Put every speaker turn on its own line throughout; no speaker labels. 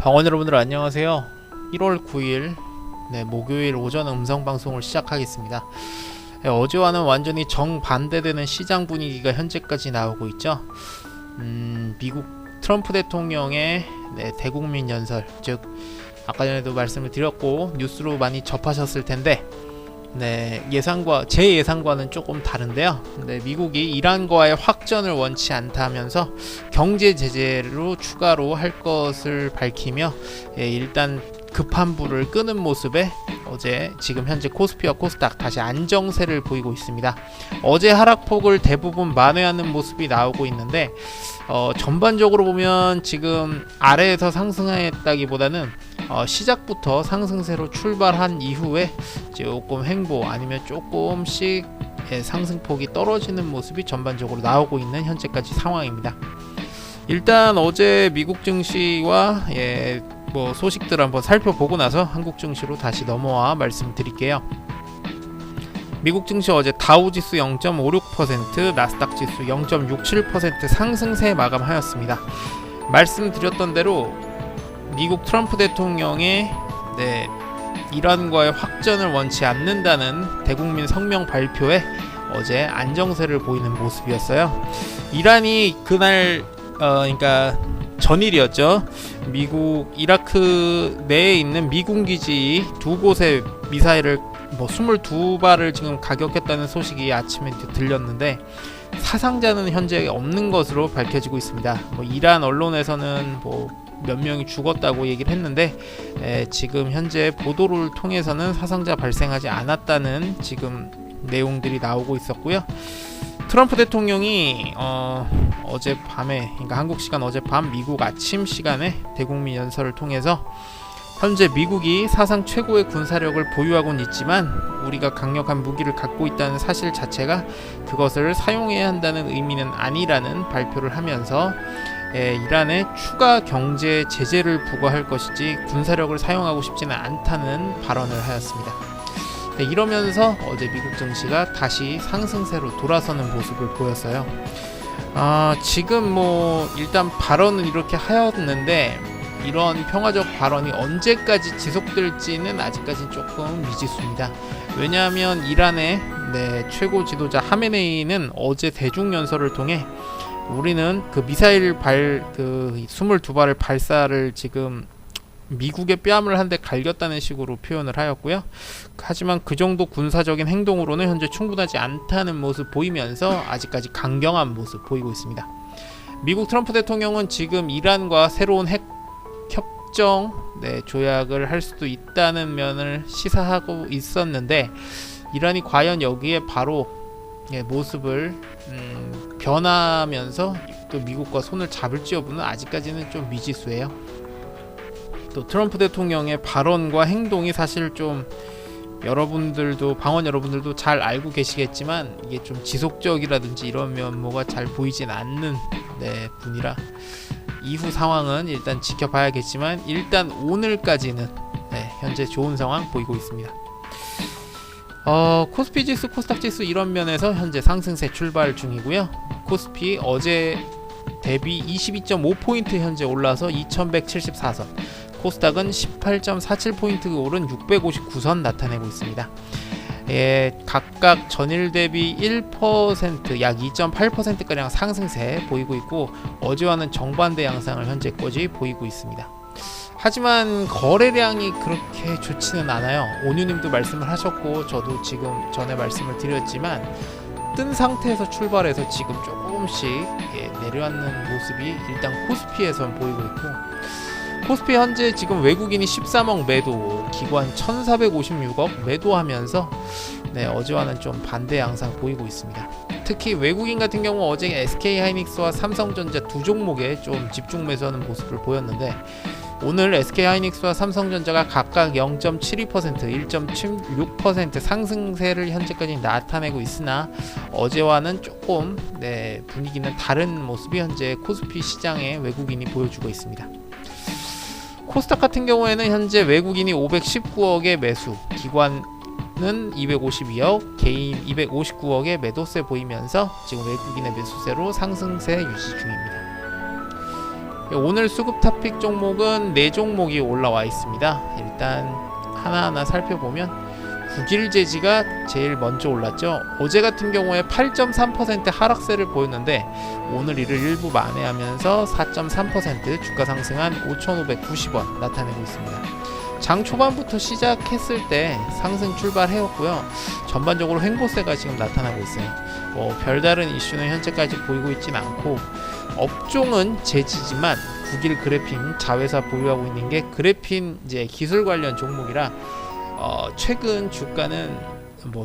방원 여러분들 안녕하세요. 1월 9일 목요일 오전 음성방송을 시작하겠습니다. 어제와는 완전히 정반대되는 시장 분위기가 현재까지 나오고 있죠. 미국 트럼프 대통령의 대국민 연설, 즉 아까 전에도 말씀을 드렸고 뉴스로 많이 접하셨을 텐데 제 예상과는 조금 다른데요. 미국이 이란과의 확전을 원치 않다면서 경제 제재로 추가로 할 것을 밝히며 일단 급한 불을 끄는 모습에 지금 현재 코스피와 코스닥 다시 안정세를 보이고 있습니다. 어제 하락폭을 대부분 만회하는 모습이 나오고 있는데 전반적으로 보면 지금 아래에서 상승했다기보다는 시작부터 상승세로 출발한 이후에 조금 횡보 아니면 조금씩 상승폭이 떨어지는 모습이 전반적으로 나오고 있는 현재까지 상황입니다. 일단 어제 미국 증시와 소식들 한번 살펴보고 나서 한국 증시로 다시 넘어와 말씀드릴게요. 미국 증시 어제 다우지수 0.56%, 나스닥 지수 0.67% 상승세 마감하였습니다. 말씀드렸던 대로 미국 트럼프 대통령의 이란과의 확전을 원치 않는다는 대국민 성명 발표에 어제 안정세를 보이는 모습이었어요. 이란이 그날 그러니까 전일이었죠. 미국 이라크 내에 있는 미군 기지 두 곳에 미사일을 22발을 지금 가격했다는 소식이 아침에 들렸는데 사상자는 현재 없는 것으로 밝혀지고 있습니다. 이란 언론에서는 몇 명이 죽었다고 얘기를 했는데 지금 현재 보도를 통해서는 사상자 발생하지 않았다는 지금 내용들이 나오고 있었고요. 트럼프 대통령이 어젯밤에, 그러니까 한국 시간 어젯밤 미국 아침 시간에 대국민 연설을 통해서 현재 미국이 사상 최고의 군사력을 보유하고는 있지만 우리가 강력한 무기를 갖고 있다는 사실 자체가 그것을 사용해야 한다는 의미는 아니라는 발표를 하면서 이란에 추가 경제 제재를 부과할 것이지 군사력을 사용하고 싶지는 않다는 발언을 하였습니다. 이러면서 어제 미국 증시가 다시 상승세로 돌아서는 모습을 보였어요. 지금 일단 발언은 이렇게 하였는데 이런 평화적 발언이 언제까지 지속될지는 아직까지 조금 미지수입니다. 왜냐하면 이란의 최고 지도자 하메네이는 어제 대중연설을 통해 우리는 그 미사일 22발을 발사를 지금 미국의 뺨을 한 대 갈겼다는 식으로 표현을 하였고요. 하지만 그 정도 군사적인 행동으로는 현재 충분하지 않다는 모습 보이면서 아직까지 강경한 모습 보이고 있습니다. 미국 트럼프 대통령은 지금 이란과 새로운 핵 협정 조약을 할 수도 있다는 면을 시사하고 있었는데 이란이 과연 여기에 바로 모습을 변하면서 또 미국과 손을 잡을지 여부는 아직까지는 좀 미지수예요. 또 트럼프 대통령의 발언과 행동이 사실 좀 방원 여러분들도 잘 알고 계시겠지만 이게 좀 지속적이라든지 이런 면모가 잘 보이진 않는 분이라 이후 상황은 일단 지켜봐야겠지만 일단 오늘까지는 현재 좋은 상황 보이고 있습니다. 코스피 지수, 코스닥 지수 이런 면에서 현재 상승세 출발 중이고요. 코스피 어제 대비 22.5포인트 현재 올라서 2174선, 코스닥은 18.47포인트 오른 659선 나타내고 있습니다. 각각 전일 대비 1%, 약 2.8%가량 상승세 보이고 있고 어제와는 정반대 양상을 현재까지 보이고 있습니다. 하지만 거래량이 그렇게 좋지는 않아요. 온유님도 말씀을 하셨고 저도 지금 전에 말씀을 드렸지만 뜬 상태에서 출발해서 지금 조금씩 내려앉는 모습이 일단 코스피에선 보이고 있고 코스피 현재 지금 외국인이 13억 매도, 기관 1456억 매도하면서 어제와는 좀 반대 양상 보이고 있습니다. 특히 외국인 같은 경우 어제 SK하이닉스와 삼성전자 두 종목에 좀 집중 매수하는 모습을 보였는데 오늘 SK하이닉스와 삼성전자가 각각 0.72%, 1.76% 상승세를 현재까지 나타내고 있으나 어제와는 조금 분위기는 다른 모습이 현재 코스피 시장에 외국인이 보여주고 있습니다. 코스닥 같은 경우에는 현재 외국인이 519억의 매수, 기관은 252억, 개인 259억의 매도세 보이면서 지금 외국인의 매수세로 상승세 유지 중입니다. 오늘 수급 탑픽 종목은 4종목이 올라와 있습니다. 일단 하나하나 살펴보면 국일제지가 제일 먼저 올랐죠. 어제 같은 경우에 8.3% 하락세를 보였는데 오늘 이를 일부 만회하면서 4.3% 주가 상승한 5,590원 나타내고 있습니다. 장 초반부터 시작했을 때 상승 출발해왔고요. 전반적으로 횡보세가 지금 나타나고 있어요. 별다른 이슈는 현재까지 보이고 있진 않고, 업종은 제지지만 국일 그래핀 자회사 보유하고 있는 게 그래핀 이제 기술 관련 종목이라 최근 주가는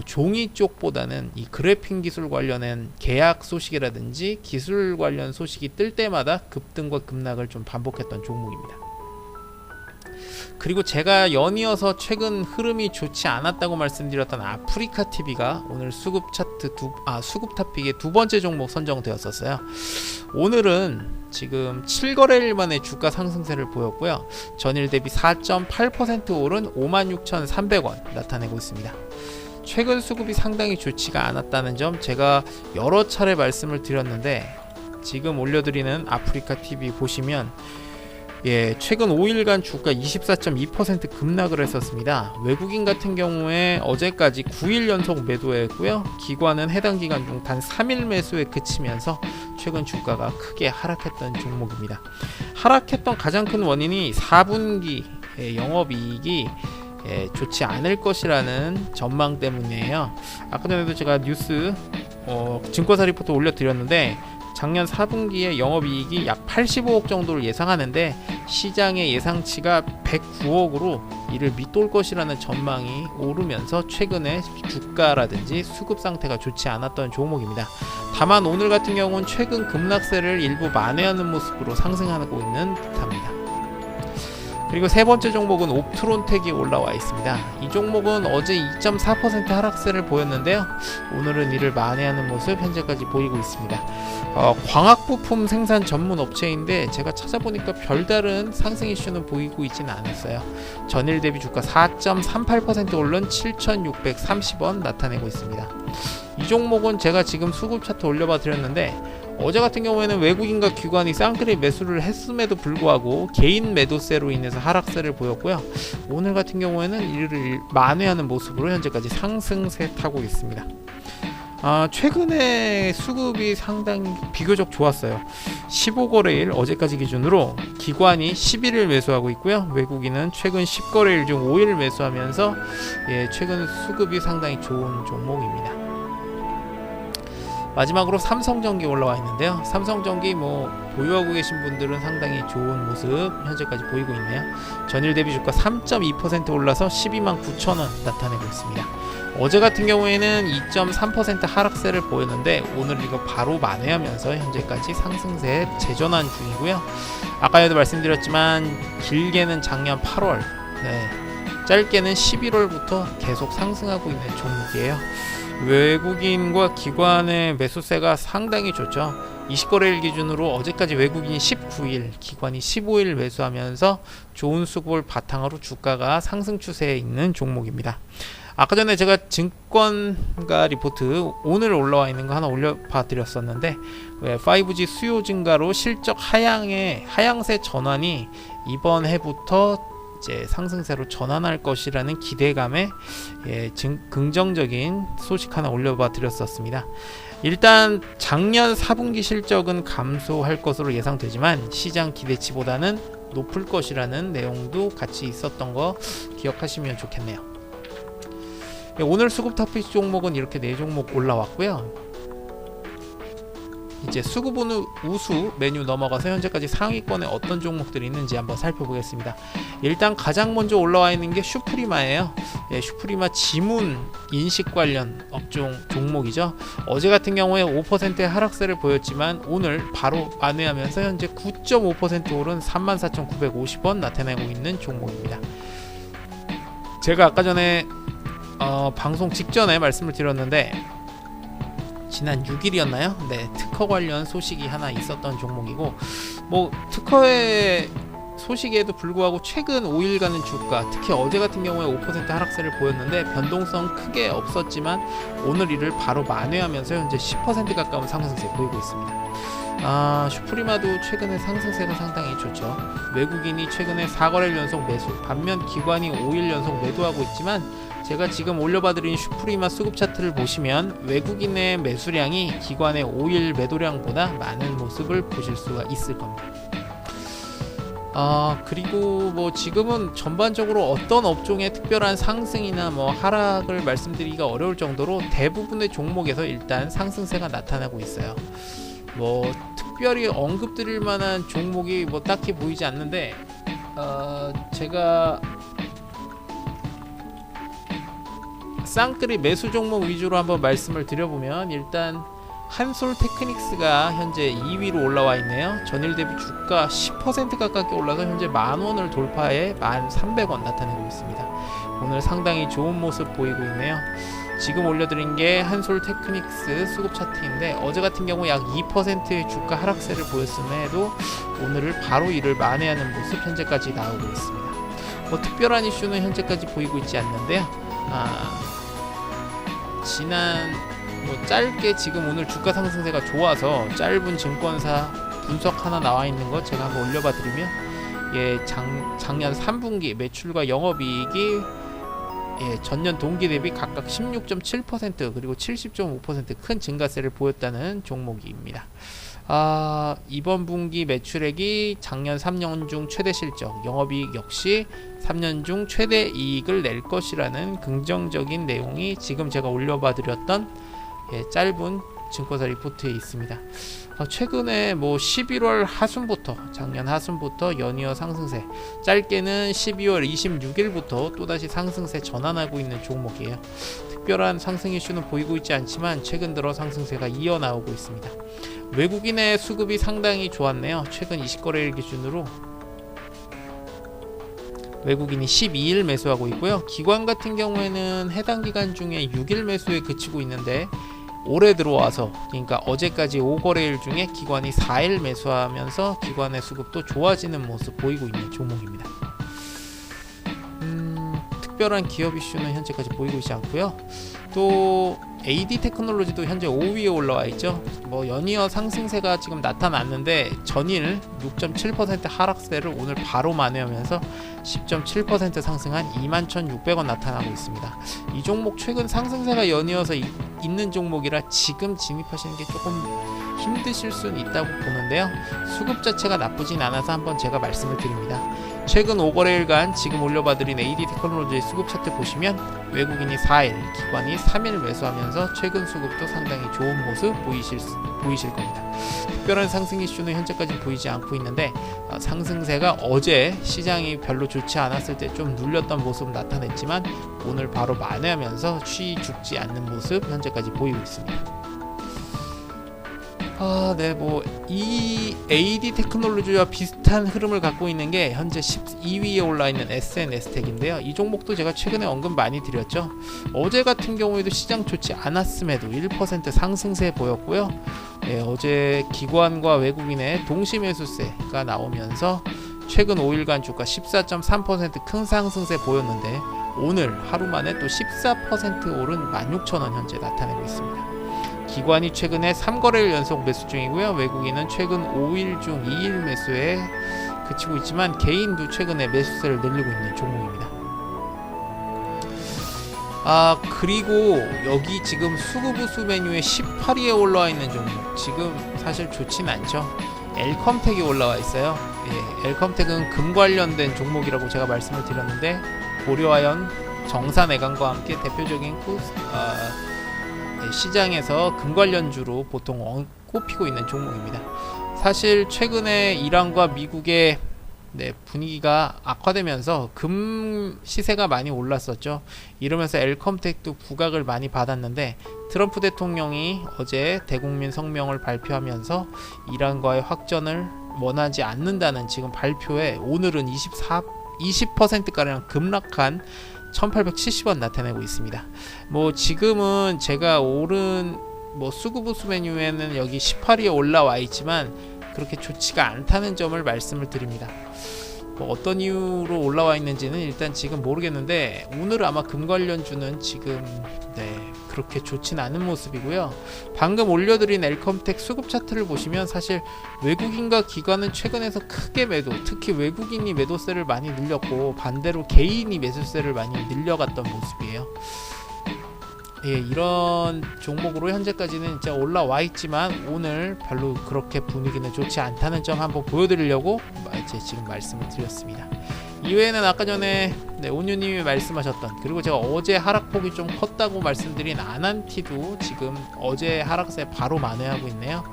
종이 쪽보다는 이 그래핀 기술 관련된 계약 소식이라든지 기술 관련 소식이 뜰 때마다 급등과 급락을 좀 반복했던 종목입니다. 그리고 제가 연이어서 최근 흐름이 좋지 않았다고 말씀드렸던 아프리카 TV가 오늘 수급 탑픽의 두 번째 종목 선정되었었어요. 오늘은 지금 7거래일 만에 주가 상승세를 보였고요. 전일 대비 4.8% 오른 56,300원 나타내고 있습니다. 최근 수급이 상당히 좋지가 않았다는 점 제가 여러 차례 말씀을 드렸는데, 지금 올려드리는 아프리카 TV 보시면 최근 5일간 주가 24.2% 급락을 했었습니다. 외국인 같은 경우에 어제까지 9일 연속 매도했고요. 기관은 해당 기간 중 단 3일 매수에 그치면서 최근 주가가 크게 하락했던 종목입니다. 하락했던 가장 큰 원인이 4분기 영업이익이 좋지 않을 것이라는 전망 때문이에요. 아까 전에도 제가 뉴스 증권사 리포트 올려드렸는데, 작년 4분기에 영업이익이 약 85억 정도를 예상하는데 시장의 예상치가 109억으로 이를 밑돌 것이라는 전망이 오르면서 최근에 주가라든지 수급 상태가 좋지 않았던 종목입니다. 다만 오늘 같은 경우는 최근 급락세를 일부 만회하는 모습으로 상승하고 있는 듯합니다. 그리고 세 번째 종목은 옵트론텍이 올라와 있습니다. 이 종목은 어제 2.4% 하락세를 보였는데요. 오늘은 이를 만회하는 모습 현재까지 보이고 있습니다. 광학 부품 생산 전문 업체인데 제가 찾아보니까 별다른 상승 이슈는 보이고 있지는 않았어요. 전일 대비 주가 4.38% 오른 7,630원 나타내고 있습니다. 이 종목은 제가 지금 수급 차트 올려봐 드렸는데, 어제 같은 경우에는 외국인과 기관이 쌍끌이 매수를 했음에도 불구하고 개인 매도세로 인해서 하락세를 보였고요. 오늘 같은 경우에는 이를 만회하는 모습으로 현재까지 상승세 타고 있습니다. 최근에 수급이 상당히 비교적 좋았어요. 15거래일 어제까지 기준으로 기관이 11일 매수하고 있고요. 외국인은 최근 10거래일 중 5일 매수하면서 최근 수급이 상당히 좋은 종목입니다. 마지막으로 삼성전기 올라와 있는데요. 삼성전기 보유하고 계신 분들은 상당히 좋은 모습 현재까지 보이고 있네요. 전일 대비 주가 3.2% 올라서 129,000원 나타내고 있습니다. 어제 같은 경우에는 2.3% 하락세를 보였는데 오늘 이거 바로 만회하면서 현재까지 상승세에 재전환 중이고요. 아까도 말씀드렸지만 길게는 작년 8월, 짧게는 11월부터 계속 상승하고 있는 종목이에요. 외국인과 기관의 매수세가 상당히 좋죠. 20거래일 기준으로 어제까지 외국인이 19일, 기관이 15일 매수하면서 좋은 수급을 바탕으로 주가가 상승 추세에 있는 종목입니다. 아까 전에 제가 증권가 리포트 오늘 올라와 있는 거 하나 올려봐 드렸었는데, 5G 수요 증가로 실적 하향세 전환이 이번 해부터 이제 상승세로 전환할 것이라는 기대감에 긍정적인 소식 하나 올려봐 드렸었습니다. 일단 작년 4분기 실적은 감소할 것으로 예상되지만 시장 기대치보다는 높을 것이라는 내용도 같이 있었던 거 기억하시면 좋겠네요. 오늘 수급 탑픽 종목은 이렇게 4종목 올라왔고요. 이제 수급 우수 메뉴 넘어가서 현재까지 상위권에 어떤 종목들이 있는지 한번 살펴보겠습니다. 일단 가장 먼저 올라와 있는 게 슈프리마예요. 슈프리마 지문 인식 관련 업종 종목이죠. 어제 같은 경우에 5%의 하락세를 보였지만 오늘 바로 만회하면서 현재 9.5% 오른 34,950원 나타내고 있는 종목입니다. 제가 아까 전에 방송 직전에 말씀을 드렸는데 지난 6일이었나요? 특허 관련 소식이 하나 있었던 종목이고, 특허의 소식에도 불구하고 최근 5일간은 주가, 특히 어제 같은 경우에 5% 하락세를 보였는데 변동성 크게 없었지만 오늘 이를 바로 만회하면서 현재 10% 가까운 상승세 보이고 있습니다. 슈프리마도 최근에 상승세가 상당히 좋죠. 외국인이 최근에 4거래일 연속 매수, 반면 기관이 5일 연속 매도하고 있지만, 제가 지금 올려봐드린 슈프리마 수급 차트를 보시면 외국인의 매수량이 기관의 5일 매도량보다 많은 모습을 보실 수가 있을 겁니다. 그리고 뭐 지금은 전반적으로 어떤 업종의 특별한 상승이나 뭐 하락을 말씀드리기가 어려울 정도로 대부분의 종목에서 일단 상승세가 나타나고 있어요. 뭐 특별히 언급드릴 만한 종목이 뭐 딱히 보이지 않는데, 제가 쌍끌이 매수 종목 위주로 한번 말씀을 드려보면, 일단 한솔테크닉스가 현재 2위로 올라와 있네요. 전일 대비 주가 10% 가깝게 올라서 현재 만원을 돌파해 1,300원 나타내고 있습니다. 오늘 상당히 좋은 모습 보이고 있네요. 지금 올려드린 게 한솔테크닉스 수급 차트인데, 어제 같은 경우 약 2%의 주가 하락세를 보였음에도 오늘을 바로 이를 만회하는 모습 현재까지 나오고 있습니다. 뭐 특별한 이슈는 현재까지 보이고 있지 않는데요. 지난 짧게 지금 오늘 주가 상승세가 좋아서 짧은 증권사 분석 하나 나와 있는 거 제가 한번 올려봐 드리면, 작년 3분기 매출과 영업이익이 전년 동기 대비 각각 16.7% 그리고 70.5% 큰 증가세를 보였다는 종목입니다. 이번 분기 매출액이 작년 3년 중 최대 실적, 영업이익 역시 3년 중 최대 이익을 낼 것이라는 긍정적인 내용이 지금 제가 올려봐 드렸던 짧은 증권사 리포트에 있습니다. 최근에 뭐 11월 하순부터, 작년 하순부터 연이어 상승세, 짧게는 12월 26일부터 또다시 상승세 전환하고 있는 종목이에요. 특별한 상승 이슈는 보이고 있지 않지만 최근 들어 상승세가 이어나오고 있습니다. 외국인의 수급이 상당히 좋았네요. 최근 20거래일 기준으로 외국인이 12일 매수하고 있고요. 기관 같은 경우에는 해당 기간 중에 6일 매수에 그치고 있는데, 올해 들어와서, 그러니까 어제까지 5거래일 중에 기관이 4일 매수하면서 기관의 수급도 좋아지는 모습 보이고 있는 종목입니다. 특별한 기업 이슈는 현재까지 보이고 있지 않고요. 또 AD 테크놀로지도 현재 5위에 올라와 있죠. 뭐 연이어 상승세가 지금 나타났는데, 전일 6.7% 하락세를 오늘 바로 만회하면서 10.7% 상승한 21,600원 나타나고 있습니다. 이 종목 최근 상승세가 연이어서 있는 종목이라 지금 진입하시는 게 조금 힘드실 수는 있다고 보는데요. 수급 자체가 나쁘진 않아서 한번 제가 말씀을 드립니다. 최근 5거래일간 지금 올려봐드린 AD 테크놀로지의 수급 차트 보시면 외국인이 4일, 기관이 3일 매수하면서 최근 수급도 상당히 좋은 모습 보이실 겁니다. 특별한 상승 이슈는 현재까지 보이지 않고 있는데, 상승세가 어제 시장이 별로 좋지 않았을 때 좀 눌렸던 모습 나타냈지만 오늘 바로 만회하면서 죽지 않는 모습 현재까지 보이고 있습니다. 뭐 이 AD 테크놀로지와 비슷한 흐름을 갖고 있는 게 현재 12위에 올라 있는 SNS텍인데요. 이 종목도 제가 최근에 언급 많이 드렸죠. 어제 같은 경우에도 시장 좋지 않았음에도 1% 상승세 보였고요. 어제 기관과 외국인의 동시 매수세가 나오면서 최근 5일간 주가 14.3% 큰 상승세 보였는데, 오늘 하루 만에 또 14% 오른 16,000원 현재 나타내고 있습니다. 기관이 최근에 3거래일 연속 매수 중이고요. 외국인은 최근 5일 중 2일 매수에 그치고 있지만 개인도 최근에 매수세를 늘리고 있는 종목입니다. 그리고 여기 지금 수급우수 메뉴에 18위에 올라와 있는 종목, 지금 사실 좋진 않죠. 엘컴텍이 올라와 있어요. 엘컴텍은 금 관련된 종목이라고 제가 말씀을 드렸는데, 고려아연, 정산해관과 함께 대표적인 시장에서 금 관련주로 보통 꼽히고 있는 종목입니다. 사실 최근에 이란과 미국의 분위기가 악화되면서 금 시세가 많이 올랐었죠. 이러면서 엘컴텍도 부각을 많이 받았는데, 트럼프 대통령이 어제 대국민 성명을 발표하면서 이란과의 확전을 원하지 않는다는 지금 발표에 오늘은 20%가량 급락한 1870원 나타내고 있습니다. 뭐 지금은 제가 오른 수급우수 메뉴에는 여기 18위에 올라와 있지만 그렇게 좋지가 않다는 점을 말씀을 드립니다. 어떤 이유로 올라와 있는지는 일단 지금 모르겠는데, 오늘 아마 금 관련주는 지금 그렇게 좋진 않은 모습이고요. 방금 올려드린 엘컴텍 수급 차트를 보시면 사실 외국인과 기관은 최근에서 크게 매도, 특히 외국인이 매도세를 많이 늘렸고 반대로 개인이 매수세를 많이 늘려갔던 모습이에요. 예, 이런 종목으로 현재까지는 진짜 올라와 있지만 오늘 별로 그렇게 분위기는 좋지 않다는 점 한번 보여드리려고 이제 지금 말씀을 드렸습니다. 이외에는 아까 전에 온유님이 말씀하셨던, 그리고 제가 어제 하락폭이 좀 컸다고 말씀드린 아난티도 지금 어제 하락세 바로 만회하고 있네요.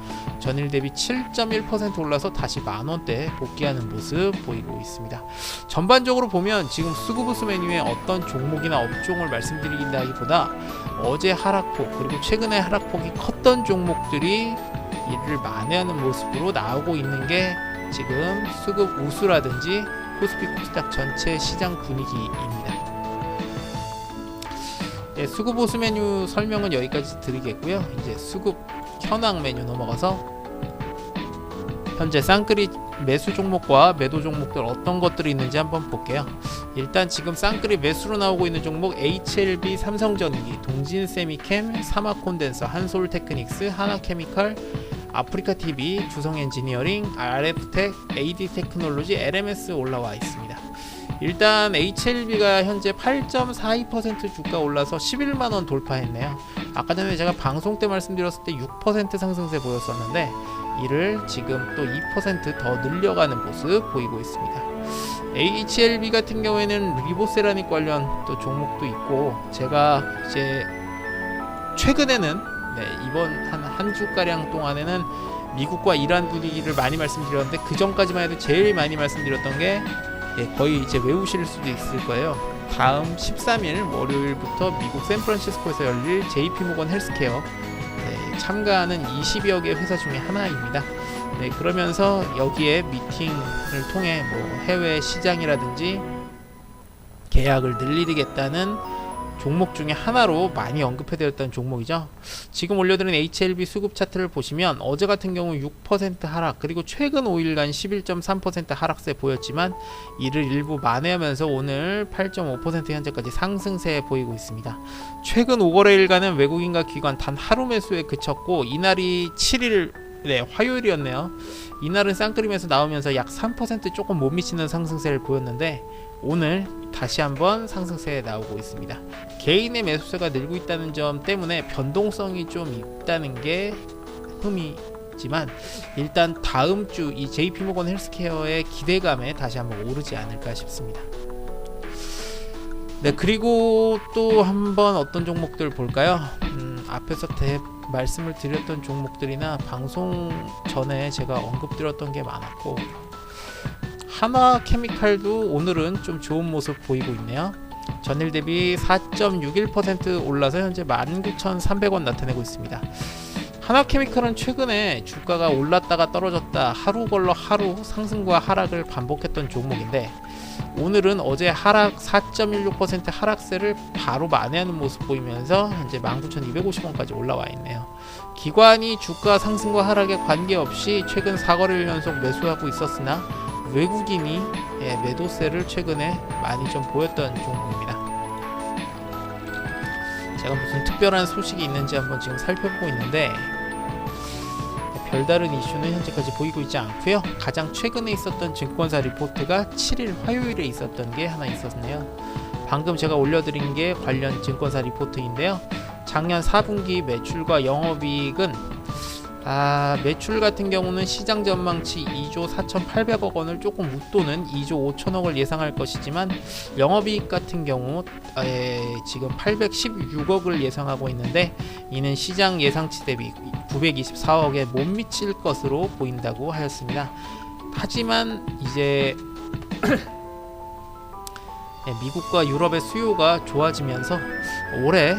전일 대비 7.1% 올라서 다시 만원대 복귀하는 모습 보이고 있습니다. 전반적으로 보면 지금 수급우수 메뉴에 어떤 종목이나 업종을 말씀드리긴다기보다 어제 하락폭 그리고 최근에 하락폭이 컸던 종목들이 이를 만회하는 모습으로 나오고 있는 게 지금 수급 우수라든지 코스피 코스닥 전체 시장 분위기입니다. 네, 수급 보수 메뉴 설명은 여기까지 드리겠고요. 이제 수급 현황 메뉴 넘어가서 현재 쌍끌이 매수 종목과 매도 종목들 어떤 것들이 있는지 한번 볼게요. 일단 지금 쌍끌이 매수로 나오고 있는 종목 HLB, 삼성전기, 동진세미캠, 사마콘덴서, 한솔테크닉스, 하나케미칼, 아프리카TV, 주성엔지니어링, RF텍, AD테크놀로지, LMS 올라와 있습니다. 일단 HLB가 현재 8.42% 주가 올라서 11만원 돌파했네요. 아까 전에 제가 방송 때 말씀드렸을 때 6% 상승세 보였었는데 이를 지금 또 2% 더 늘려가는 모습 보이고 있습니다. HLB 같은 경우에는 리보세라믹 관련 또 종목도 있고, 제가 이제 최근에는 이번 한 주가량 동안에는 미국과 이란 분위기를 많이 말씀드렸는데 그 전까지만 해도 제일 많이 말씀드렸던 게 거의 이제 외우실 수도 있을 거예요. 다음 13일 월요일부터 미국 샌프란시스코에서 열릴 JP모건 헬스케어 참가하는 20여 개 회사 중에 하나입니다. 그러면서 여기에 미팅을 통해 뭐 해외 시장이라든지 계약을 늘리겠다는 종목 중에 하나로 많이 언급해드렸던 종목이죠. 지금 올려드린 HLB 수급 차트를 보시면 어제 같은 경우 6% 하락, 그리고 최근 5일간 11.3% 하락세 보였지만 이를 일부 만회하면서 오늘 8.5% 현재까지 상승세 보이고 있습니다. 최근 5거래일간은 외국인과 기관 단 하루 매수에 그쳤고 이날이 7일 화요일이었네요. 이날은 쌍끌임에서 나오면서 약 3% 조금 못 미치는 상승세를 보였는데 오늘 다시 한번 상승세에 나오고 있습니다. 개인의 매수세가 늘고 있다는 점 때문에 변동성이 좀 있다는 게 흠이지만 일단 다음 주 이 JP모건 헬스케어의 기대감에 다시 한번 오르지 않을까 싶습니다. 그리고 또 한번 어떤 종목들 볼까요? 앞에서 말씀을 드렸던 종목들이나 방송 전에 제가 언급드렸던 게 많았고, 하나케미칼도 오늘은 좀 좋은 모습 보이고 있네요. 전일 대비 4.61% 올라서 현재 19,300원 나타내고 있습니다. 하나케미칼은 최근에 주가가 올랐다가 떨어졌다 하루 걸러 하루 상승과 하락을 반복했던 종목인데 오늘은 어제 하락 4.16% 하락세를 바로 만회하는 모습 보이면서 현재 19,250원까지 올라와 있네요. 기관이 주가 상승과 하락에 관계없이 최근 4거래일 연속 매수하고 있었으나 외국인이 매도세를 최근에 많이 좀 보였던 종목입니다. 제가 무슨 특별한 소식이 있는지 한번 지금 살펴보고 있는데 별다른 이슈는 현재까지 보이고 있지 않고요. 가장 최근에 있었던 증권사 리포트가 7일 화요일에 있었던 게 하나 있었네요. 방금 제가 올려드린 게 관련 증권사 리포트인데요. 작년 4분기 매출과 영업이익은 매출 같은 경우는 시장 전망치 2조 4,800억 원을 조금 웃도는 2조 5천억을 예상할 것이지만 영업이익 같은 경우 지금 816억을 예상하고 있는데 이는 시장 예상치 대비 924억에 못 미칠 것으로 보인다고 하였습니다. 하지만 이제 미국과 유럽의 수요가 좋아지면서 올해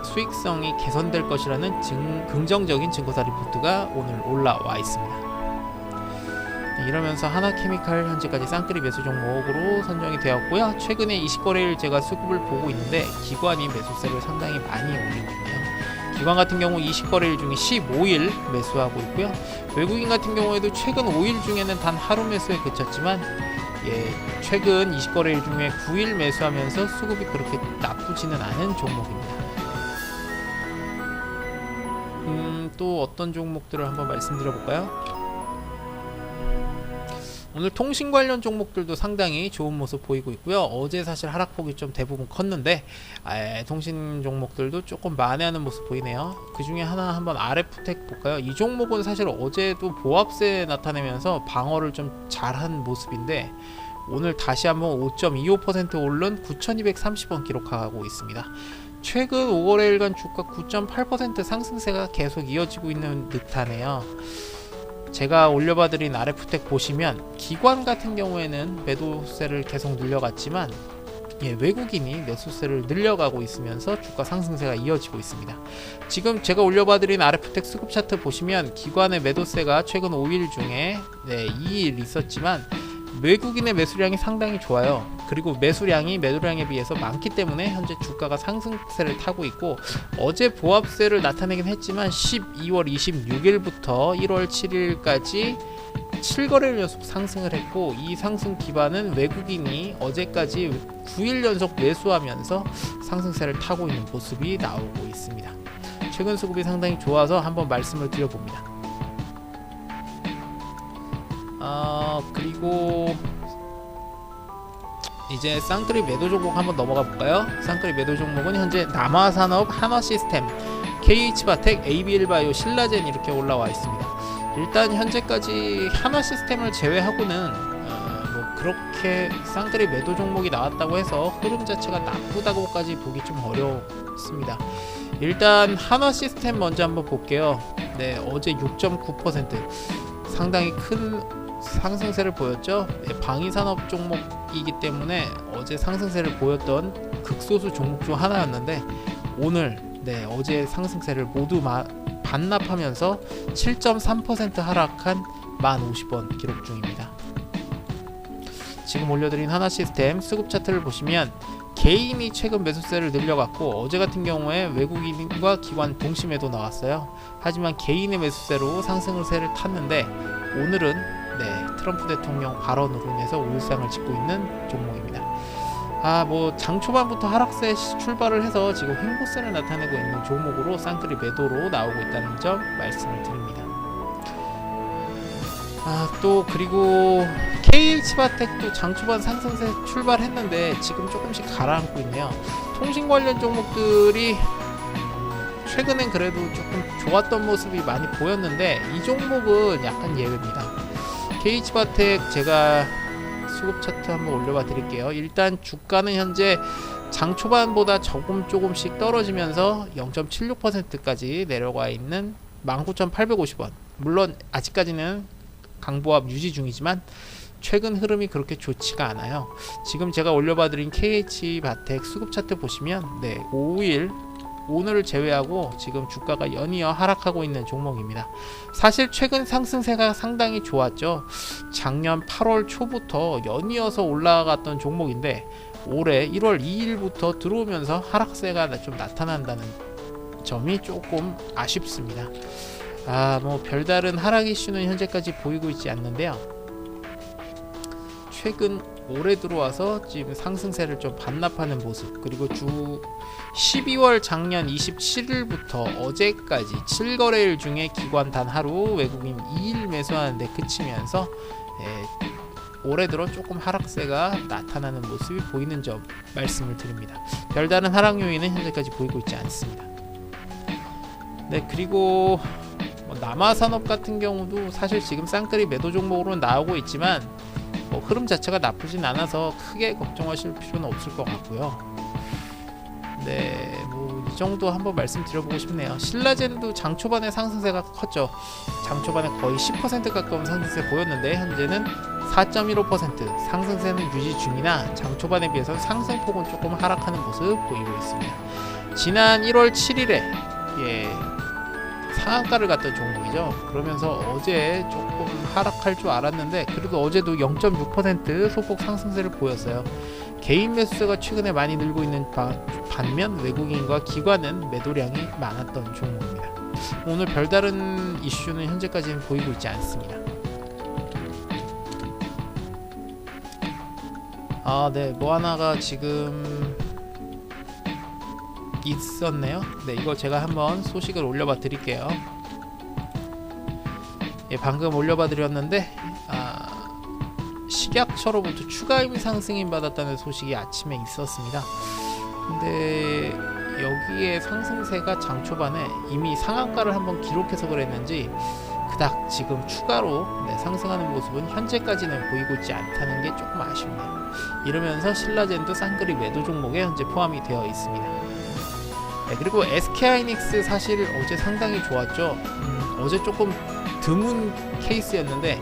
수익성이 개선될 것이라는 긍정적인 증거사 리포트가 오늘 올라와 있습니다. 이러면서 하나케미칼 현재까지 쌍끌이 매수 종목으로 선정이 되었고요. 최근에 20거래일 제가 수급을 보고 있는데 기관이 매수세를 상당히 많이 올리고 있네요. 기관 같은 경우 20거래일 중에 15일 매수하고 있고요. 외국인 같은 경우에도 최근 5일 중에는 단 하루 매수에 그쳤지만 최근 20거래일 중에 9일 매수하면서 수급이 그렇게 나쁘지는 않은 종목입니다. 또 어떤 종목들을 한번 말씀드려 볼까요? 오늘 통신 관련 종목들도 상당히 좋은 모습 보이고 있고요. 어제 사실 하락폭이 좀 대부분 컸는데 통신 종목들도 조금 만회하는 모습 보이네요. 그 중에 하나 한번 RF텍 볼까요? 이 종목은 사실 어제도 보합세 나타내면서 방어를 좀 잘한 모습인데 오늘 다시 한번 5.25% 오른 9,230원 기록하고 있습니다. 최근 5거래일간 주가 9.8% 상승세가 계속 이어지고 있는 듯하네요. 제가 올려봐드린 RF텍 보시면 기관 같은 경우에는 매도세를 계속 늘려갔지만 외국인이 매수세를 늘려가고 있으면서 주가 상승세가 이어지고 있습니다. 지금 제가 올려봐드린 RF텍 수급 차트 보시면 기관의 매도세가 최근 5일 중에 2일 있었지만 외국인의 매수량이 상당히 좋아요. 그리고 매수량이 매도량에 비해서 많기 때문에 현재 주가가 상승세를 타고 있고 어제 보합세를 나타내긴 했지만 12월 26일부터 1월 7일까지 7거래일 연속 상승을 했고 이 상승 기반은 외국인이 어제까지 9일 연속 매수하면서 상승세를 타고 있는 모습이 나오고 있습니다. 최근 수급이 상당히 좋아서 한번 말씀을 드려봅니다. 그리고 이제 쌍끌이 매도 종목 한번 넘어가 볼까요? 쌍끌이 매도 종목은 현재 남화산업, 한화시스템, KH바텍, ABL바이오, 신라젠 이렇게 올라와 있습니다. 일단 현재까지 한화시스템을 제외하고는 그렇게 쌍끌이 매도 종목이 나왔다고 해서 흐름 자체가 나쁘다고까지 보기 좀 어렵습니다. 일단 한화시스템 먼저 한번 볼게요. 어제 6.9% 상당히 큰 상승세를 보였죠. 방위산업 종목이기 때문에 어제 상승세를 보였던 극소수 종목 중 하나였는데 오늘 어제 상승세를 모두 반납하면서 7.3% 하락한 1050원 기록 중입니다. 지금 올려드린 하나시스템 수급 차트를 보시면 개인이 최근 매수세를 늘려갔고 어제 같은 경우에 외국인과 기관 동시 매도 나왔어요. 하지만 개인의 매수세로 상승세를 탔는데 오늘은 트럼프 대통령 발언으로 인해서 울상을 짓고 있는 종목입니다. 장 초반부터 하락세 출발을 해서 지금 횡보세를 나타내고 있는 종목으로 쌍끌이 매도로 나오고 있다는 점 말씀을 드립니다. 또 그리고 KH바텍도 장 초반 상승세 출발했는데 지금 조금씩 가라앉고 있네요. 통신 관련 종목들이 최근엔 그래도 조금 좋았던 모습이 많이 보였는데 이 종목은 약간 예외입니다. KH바텍 제가 수급 차트 한번 올려봐 드릴게요. 일단 주가는 현재 장 초반보다 조금씩 떨어지면서 0.76%까지 내려가 있는 19,850원. 물론 아직까지는 강보합 유지 중이지만 최근 흐름이 그렇게 좋지가 않아요. 지금 제가 올려봐 드린 KH바텍 수급 차트 보시면 5일 오늘을 제외하고 지금 주가가 연이어 하락하고 있는 종목입니다. 사실 최근 상승세가 상당히 좋았죠. 작년 8월 초부터 연이어서 올라갔던 종목인데 올해 1월 2일부터 들어오면서 하락세가 좀 나타난다는 점이 조금 아쉽습니다. 별다른 하락 이슈는 현재까지 보이고 있지 않는데요. 최근 올해 들어와서 지금 상승세를 좀 반납하는 모습, 그리고 12월 작년 27일부터 어제까지 7거래일 중에 기관 단 하루, 외국인 2일 매수하는데 그치면서 올해 들어 조금 하락세가 나타나는 모습이 보이는 점 말씀을 드립니다. 별다른 하락 요인은 현재까지 보이고 있지 않습니다. 그리고 남아산업 같은 경우도 사실 지금 쌍끌이 매도 종목으로 나오고 있지만 흐름 자체가 나쁘진 않아서 크게 걱정하실 필요는 없을 것 같고요. 이 정도 한번 말씀드려보고 싶네요. 신라젠도 장 초반에 상승세가 컸죠. 장 초반에 거의 10% 가까운 상승세 보였는데 현재는 4.15% 상승세는 유지 중이나 장 초반에 비해서 상승폭은 조금 하락하는 모습 보이고 있습니다. 지난 1월 7일에 상한가를 갔던 종목이죠. 그러면서 어제 조금 하락할 줄 알았는데 그래도 어제도 0.6% 소폭 상승세를 보였어요. 개인 매수세가 최근에 많이 늘고 있는 반면 외국인과 기관은 매도량이 많았던 종목입니다. 오늘 별다른 이슈는 현재까지는 보이고 있지 않습니다. 하나가 지금 있었네요. 네, 이거 제가 한번 소식을 올려봐 드릴게요. 예, 방금 올려봐 드렸는데 식약처로부터 추가 임의 상승임 받았다는 소식이 아침에 있었습니다. 근데 여기에 상승세가 장 초반에 이미 상한가를 한번 기록해서 그랬는지 그닥 지금 추가로 상승하는 모습은 현재까지는 보이고 있지 않다는 게 조금 아쉽네요. 이러면서 신라젠도 쌍그리 매도 종목에 현재 포함이 되어 있습니다. 네, 그리고 SK하이닉스 사실 어제 상당히 좋았죠. 어제 조금 드문 케이스였는데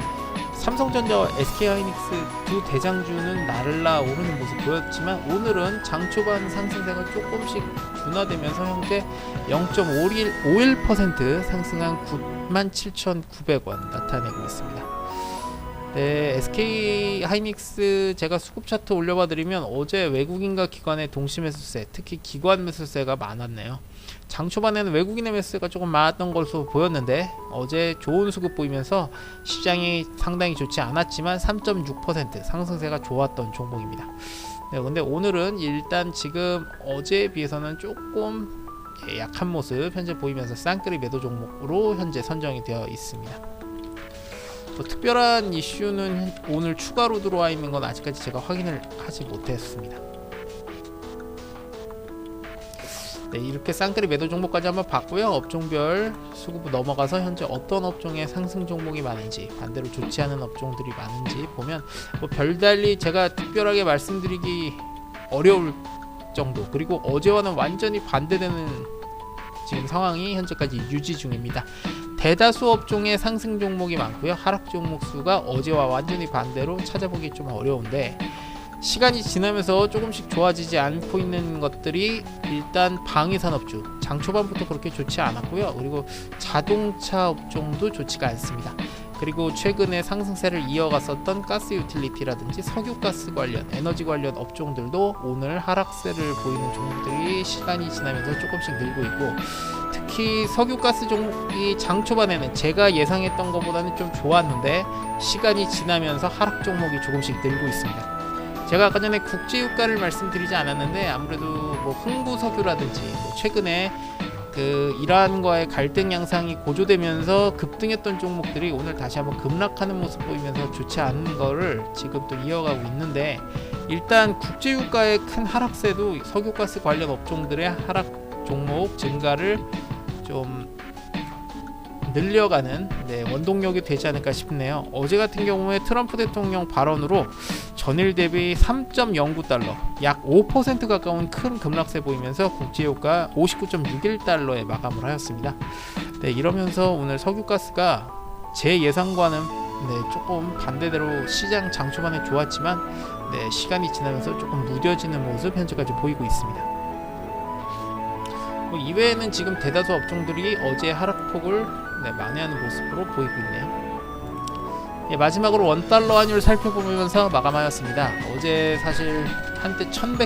삼성전자와 SK하이닉스 두 대장주는 날라 오르는 모습 보였지만 오늘은 장 초반 상승세가 조금씩 둔화되면서 현재 0.51% 상승한 97,900원 나타내고 있습니다. 네, SK하이닉스 제가 수급 차트 올려봐 드리면 어제 외국인과 기관의 동시 매수세, 특히 기관 매수세가 많았네요. 장 초반에는 외국인의 매수세가 조금 많았던 것으로 보였는데 어제 좋은 수급 보이면서 시장이 상당히 좋지 않았지만 3.6% 상승세가 좋았던 종목입니다. 네, 근데 오늘은 일단 지금 어제에 비해서는 조금 약한 모습 현재 보이면서 쌍끌이 매도 종목으로 현재 선정이 되어 있습니다. 뭐 특별한 이슈는 오늘 추가로 들어와 있는 건 아직까지 제가 확인을 하지 못했습니다. 네, 이렇게 쌍끌이 매도 종목까지 한번 봤고요. 업종별 수급 넘어가서 현재 어떤 업종에 상승 종목이 많은지, 반대로 좋지 않은 업종들이 많은지 보면 뭐 별달리 제가 특별하게 말씀드리기 어려울 정도, 그리고 어제와는 완전히 반대되는 지금 상황이 현재까지 유지 중입니다. 대다수 업종의 상승 종목이 많고요. 하락 종목 수가 어제와 완전히 반대로 찾아보기 좀 어려운데 시간이 지나면서 조금씩 좋아지지 않고 있는 것들이 일단 방위산업주 장 초반부터 그렇게 좋지 않았고요. 그리고 자동차 업종도 좋지가 않습니다. 그리고 최근에 상승세를 이어갔었던 가스 유틸리티라든지 석유가스 관련, 에너지 관련 업종들도 오늘 하락세를 보이는 종목들이 시간이 지나면서 조금씩 늘고 있고, 특히 석유가스 종목이 장 초반에는 제가 예상했던 것보다는 좀 좋았는데 시간이 지나면서 하락 종목이 조금씩 늘고 있습니다. 제가 아까 전에 국제유가를 말씀드리지 않았는데 아무래도 뭐 흥부석유라든지 뭐 최근에 그 이란과의 갈등 양상이 고조되면서 급등했던 종목들이 오늘 다시 한번 급락하는 모습 보이면서 좋지 않은 거를 지금 또 이어가고 있는데, 일단 국제유가의 큰 하락세도 석유가스 관련 업종들의 하락 종목 증가를 좀 늘려가는 원동력이 되지 않을까 싶네요. 어제 같은 경우에 트럼프 대통령 발언으로 전일 대비 3.09달러, 약 5% 가까운 큰 급락세 보이면서 국제유가 59.61달러에 마감을 하였습니다. 네, 이러면서 오늘 석유가스가 제 예상과는 조금 반대대로 시장 장 초반에 좋았지만 시간이 지나면서 조금 무뎌지는 모습 현재까지 보이고 있습니다. 이외에는 지금 대다수 업종들이 어제 하락폭을 만회하는 모습으로 보이고 있네요. 마지막으로 원달러 환율 살펴보면서 마감하였습니다. 어제 사실 한때 1100